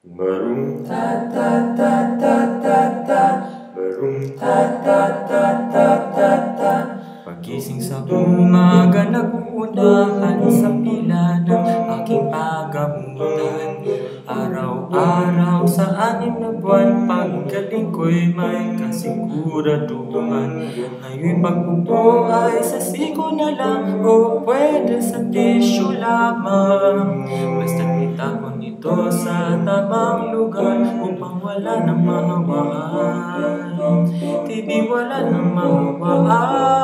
Maroom ta ta ta ta ta ta, maroom ta ta ta ta ta ta. Pagising sa umaga, naguunahan sa pila ng aking agamutan. Araw-araw sa 6 na buwan, paggaling ko'y may kasiguraduhan. Ngayon'y pag-upo ay sa siko na lang, o pwede sa tissue lamang. Basta't itapon ito sa tamang lugar upang wala nang mahawaan. Tibi wala nang mahawaan.